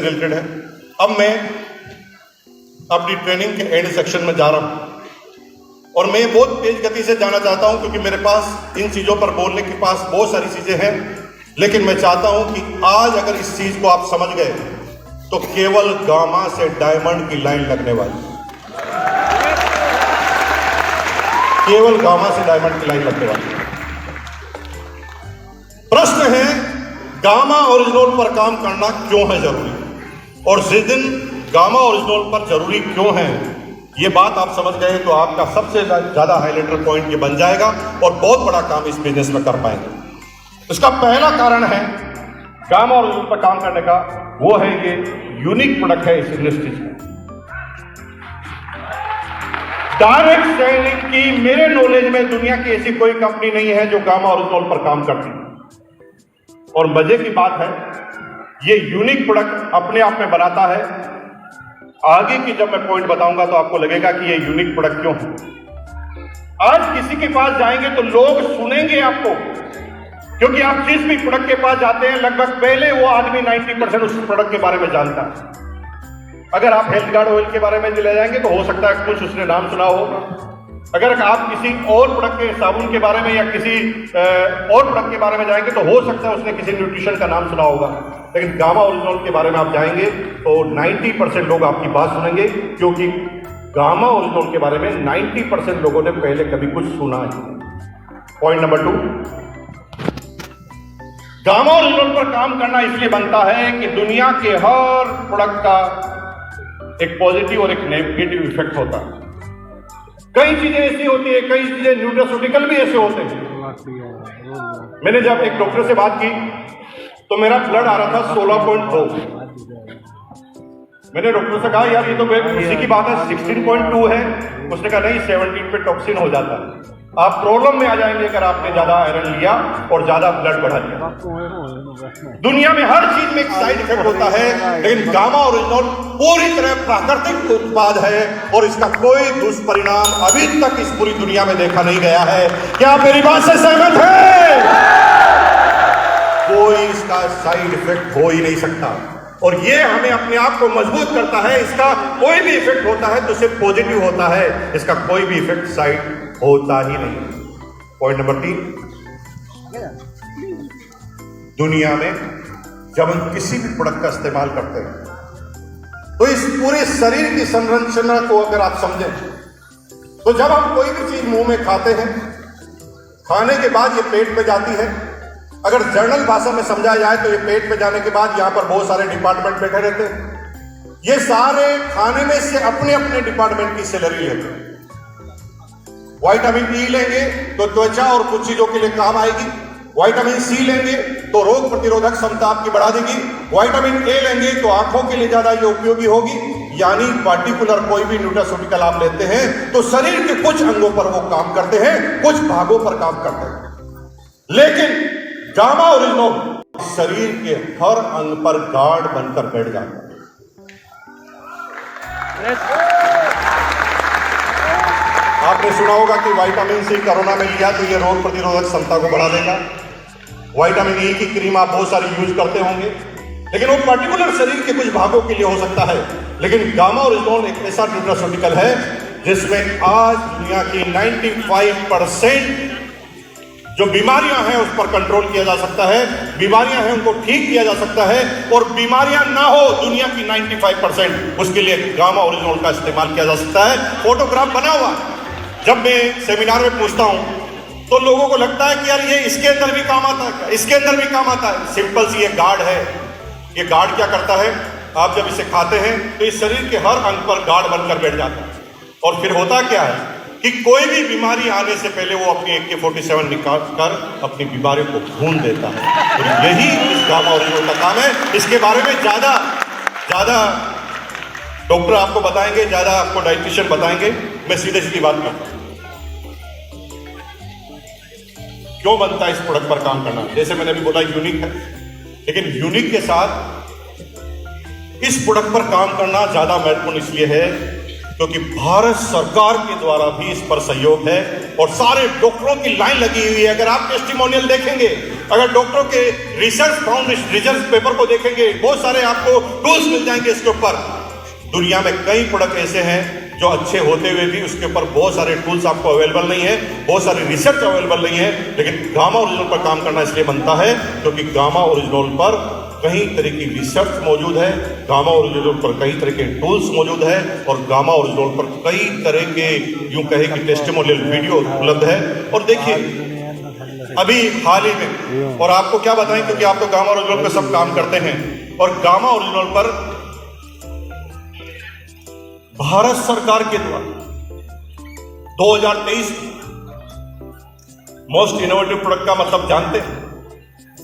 Related है। अब मैं अपनी ट्रेनिंग के एंड सेक्शन में जा रहा हूं और मैं बहुत तेज गति से जाना चाहता हूं क्योंकि मेरे पास इन चीजों पर बोलने के पास बहुत सारी चीजें हैं, लेकिन मैं चाहता हूं कि आज अगर इस चीज को आप समझ गए तो केवल गामा से डायमंड की लाइन लगने वाली, केवल गामा से डायमंड की लाइन लगने वाली। प्रश्न है गामा ओरिजिनल पर काम करना क्यों है जरूरी, और जिस दिन गामा ओरिजिनल पर जरूरी क्यों है ये बात आप समझ गए तो आपका सबसे ज्यादा हाइलाइटर पॉइंट ये बन जाएगा और बहुत बड़ा काम इस बिजनेस में कर पाएंगे। इसका पहला कारण है गामा ओरिजिनल पर काम करने का, वो है ये यूनिक प्रोडक्ट है इस इंडस्ट्री में। डायरेक्ट सेलिंग की मेरे नॉलेज में दुनिया की ऐसी कोई कंपनी नहीं है जो गामा ओरिजिनल पर काम करती है। और मजे की बात है ये यूनिक प्रोडक्ट अपने आप में बनाता है। आगे की जब मैं पॉइंट बताऊंगा तो आपको लगेगा कि ये यूनिक प्रोडक्ट क्यों है। आज किसी के पास जाएंगे तो लोग सुनेंगे आपको, क्योंकि आप जिस भी प्रोडक्ट के पास जाते हैं लगभग पहले वो आदमी 90% उस प्रोडक्ट के बारे में जानता है। अगर आप हेल्थ गार्ड ऑयल के बारे में चले जाएंगे तो हो सकता है कुछ उसने नाम सुना होगा। अगर आप किसी और प्रोडक्ट के साबुन के बारे में या किसी और प्रोडक्ट के बारे में जाएंगे तो हो सकता है उसने किसी न्यूट्रिशन का नाम सुना होगा। लेकिन गामा ओरिजिनल के बारे में आप जाएंगे तो 90% लोग आपकी बात सुनेंगे, क्योंकि गामा ओरिजिनल के बारे में 90% लोगों ने पहले कभी कुछ सुना है। पॉइंट नंबर 2, गामा ओरिजिनल पर काम करना इसलिए बनता है कि दुनिया के हर प्रोडक्ट का एक पॉजिटिव और एक नेगेटिव इफेक्ट होता है। कई चीजें ऐसी होती है, कई चीजें न्यूट्रास्यूटिकल भी ऐसे होते हैं। मैंने जब एक डॉक्टर से बात की तो मेरा ब्लड आ रहा था 16.2। मैंने डॉक्टर से कहा यार ये तो खुशी की बात है, 16.2 है। उसने कहा नहीं, 17 पे टॉक्सिन हो जाता है, आप प्रॉब्लम में आ जाएंगे अगर आपने ज्यादा आयरन लिया और ज्यादा ब्लड बढ़ा लिया। दुनिया में हर चीज में एक साइड इफेक्ट होता है, लेकिन गामा ओरिजिनल पूरी तरह प्राकृतिक उत्पाद है और इसका कोई दुष्परिणाम अभी तक इस पूरी दुनिया में देखा नहीं गया है। क्या आप मेरी बात से सहमत हैं? कोई इसका साइड इफेक्ट हो ही नहीं सकता और ये हमें अपने आप को मजबूत करता है। इसका कोई भी इफेक्ट होता है तो सिर्फ पॉजिटिव होता है, इसका कोई भी इफेक्ट साइड होता ही नहीं। पॉइंट नंबर 3, दुनिया में जब हम किसी भी प्रोडक्ट का इस्तेमाल करते हैं तो इस पूरे शरीर की संरचना को अगर आप समझें तो जब हम कोई भी चीज मुंह में खाते हैं, खाने के बाद ये पेट में जाती है। अगर जर्नल भाषा में समझा जाए तो ये पेट में जाने के बाद यहां पर बहुत सारे डिपार्टमेंट बैठे रहते हैं। ये सारे खाने में से अपने अपने डिपार्टमेंट की सैलरी लेते हैं। विटामिन ई लेंगे तो त्वचा और कुछ चीजों के लिए काम आएगी। विटामिन सी लेंगे तो रोग प्रतिरोधक क्षमता आपकी बढ़ा देगी। विटामिन ए लेंगे तो आंखों के लिए ज्यादा ये उपयोगी होगी। यानी पार्टिकुलर कोई भी न्यूट्रास्यूटिकल आप लेते हैं तो शरीर के कुछ अंगों पर वो काम करते हैं, कुछ भागों पर काम करते हैं। लेकिन गामा ओरिजिनल शरीर के हर अंग पर गार्ड बनकर बैठ जाता है। आपने सुना होगा कि विटामिन सी कोरोना में लिया तो ये रोग प्रतिरोधक क्षमता को बढ़ा देगा। विटामिन ई की क्रीम आप बहुत सारी यूज करते होंगे, लेकिन वो पर्टिकुलर शरीर के कुछ भागों के लिए हो सकता है। लेकिन गामा ओरिजिनल एक ऐसा न्यूट्रास्यूटिकल है जिसमें आज दुनिया की 95% जो बीमारियां हैं उस पर कंट्रोल किया जा सकता है, बीमारियां हैं उनको ठीक किया जा सकता है, और बीमारियां ना हो दुनिया की 95% उसके लिए गामा ओरिजिनल का इस्तेमाल किया जा सकता है। फोटोग्राफ बना हुआ जब मैं सेमिनार में पूछता हूं तो लोगों को लगता है कि यार ये इसके अंदर भी काम आता है, इसके अंदर भी काम आता है। सिंपल सी ये गार्ड है। ये गार्ड क्या करता है, आप जब इसे खाते हैं तो इस शरीर के हर अंग पर गार्ड बनकर बैठ जाता है और फिर होता क्या है कि कोई भी बीमारी आने से पहले वो अपनी AK-47 निकाल कर अपनी बीमारी को ढूंढ देता है। तो यही इस गामा ओरिजिनल का काम है। इसके बारे में ज्यादा डॉक्टर आपको बताएंगे, ज्यादा आपको डाइटिशियन बताएंगे। मैं सीधे सीधी बात करता हूं, क्यों बनता है इस प्रोडक्ट पर काम करना। जैसे मैंने अभी बोला यूनिक है, लेकिन यूनिक के साथ इस प्रोडक्ट पर काम करना ज्यादा महत्वपूर्ण इसलिए है क्योंकि भारत सरकार के द्वारा भी इस पर सहयोग है और सारे डॉक्टरों की लाइन लगी हुई है। अगर आप टेस्टिमोनियल देखेंगे अगर डॉक्टरों के रिसर्च पेपर को देखेंगे, बहुत सारे आपको टूल्स मिल जाएंगे इसके ऊपर। दुनिया में कई प्रोडक्ट ऐसे हैं जो अच्छे होते हुए भी उसके ऊपर बहुत सारे टूल्स आपको अवेलेबल नहीं है, बहुत सारी रिसर्च अवेलेबल नहीं है। लेकिन गामा ओरिजिनल पर काम करना इसलिए बनता है क्योंकि गामा ओरिजिनल पर कई तरह की रिसर्च मौजूद है, गामा ओरिजिनल पर कई तरह के टूल्स मौजूद है और गामा ओरिजिनल पर कई तरह के यूं कहे कि टेस्टिमोनियल वीडियो उपलब्ध है। और देखिए अभी हाल ही में, और आपको क्या बताएं क्योंकि आप तो गामा ओरिजिनल पर सब काम करते हैं, और गामा ओरिजिनल पर भारत सरकार के द्वारा 2023 मोस्ट इनोवेटिव प्रोडक्ट का मतलब जानते हैं?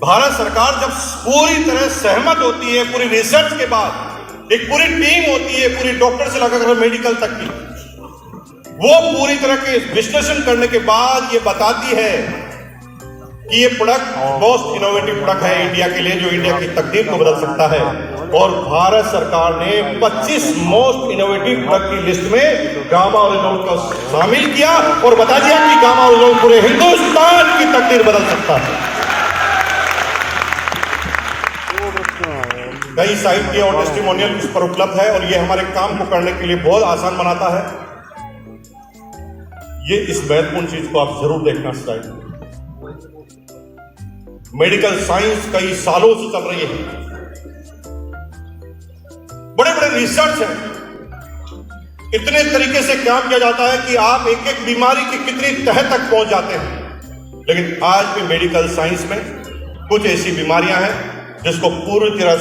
भारत सरकार जब पूरी तरह सहमत होती है, पूरी रिसर्च के बाद एक पूरी टीम होती है, पूरी डॉक्टर से लगाकर मेडिकल तक की, वो पूरी तरह के विश्लेषण करने के बाद ये बताती है कि ये प्रोडक्ट मोस्ट इनोवेटिव प्रोडक्ट है इंडिया के लिए, जो इंडिया की तकदीर को बदल सकता है। और भारत सरकार ने 25 मोस्ट इनोवेटिव प्रोडक्ट की लिस्ट में गामा ओरिजिनल को शामिल किया और बता दिया कि गामा ओरिजिनल पूरे हिंदुस्तान की तकदीर बदल सकता है। कई साहित्य और टेस्टिमोनियल इस पर उपलब्ध है और ये हमारे काम को करने के लिए बहुत आसान बनाता है। ये इस महत्वपूर्ण चीज को आप जरूर देखना चाहिए। मेडिकल साइंस कई सालों से चल रही है, बड़े बड़े रिसर्च है, इतने तरीके से काम किया जाता है कि आप एक एक बीमारी की कितनी तह तक पहुंच जाते हैं। लेकिन आज भी मेडिकल साइंस में कुछ ऐसी बीमारियां हैं जिसको पूरी तरह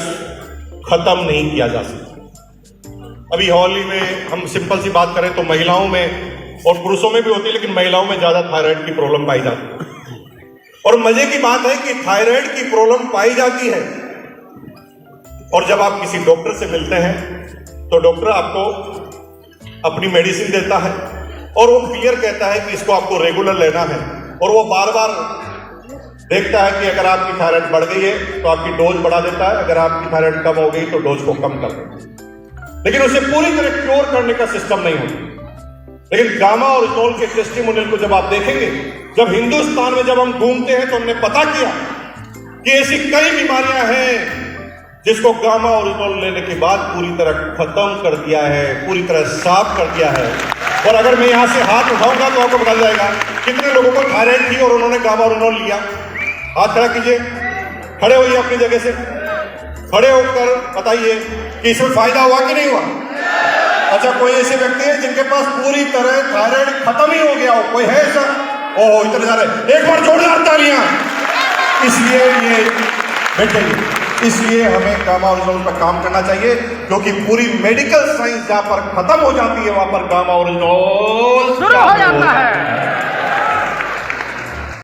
खत्म नहीं किया जा सकता। अभी हाल ही में हम सिंपल सी बात करें तो महिलाओं में और पुरुषों में भी होती है, लेकिन महिलाओं में ज्यादा थायराइड की प्रॉब्लम पाई जाती है। और मजे की बात है कि थायराइड की प्रॉब्लम पाई जाती है और जब आप किसी डॉक्टर से मिलते हैं तो डॉक्टर आपको अपनी मेडिसिन देता है और वो क्लियर कहता है कि इसको आपको रेगुलर लेना है, और वो बार बार देखता है कि अगर आपकी थायराइड बढ़ गई है तो आपकी डोज बढ़ा देता है, अगर आपकी थायराइड कम हो गई तो डोज को कम कर देता है। लेकिन उसे पूरी तरह क्योर करने का सिस्टम नहीं होता। लेकिन गामा ओरिजिनल के टेस्टिमोनियल को जब आप देखेंगे, जब हिंदुस्तान में जब हम घूमते हैं तो हमने पता किया कि ऐसी कई बीमारियां हैं जिसको गामा ओरिजिनल लेने के बाद पूरी तरह खत्म कर दिया है, पूरी तरह साफ कर दिया है। और अगर मैं यहां से हाथ उठाऊंगा तो आपको पता जाएगा कितने लोगों को थायराइड थी और उन्होंने गामा ओरिजिनल लिया। हाथ खड़ा कीजिए, खड़े होइए अपनी जगह से, खड़े होकर बताइए कि इसमें फायदा हुआ कि नहीं हुआ। अच्छा, कोई ऐसे व्यक्ति है जिनके पास पूरी तरह थायराइड खत्म ही हो गया हो? कोई है ऐसा? ओह, इतने सारे, एक बार जोरदार तालियां। इसलिए ये बेटे, इसलिए हमें गामा ओरिजिनल पर काम करना चाहिए क्योंकि पूरी मेडिकल साइंस जहां पर खत्म हो जाती है वहां पर गामा ओरिजिनल शुरू हो जाता है।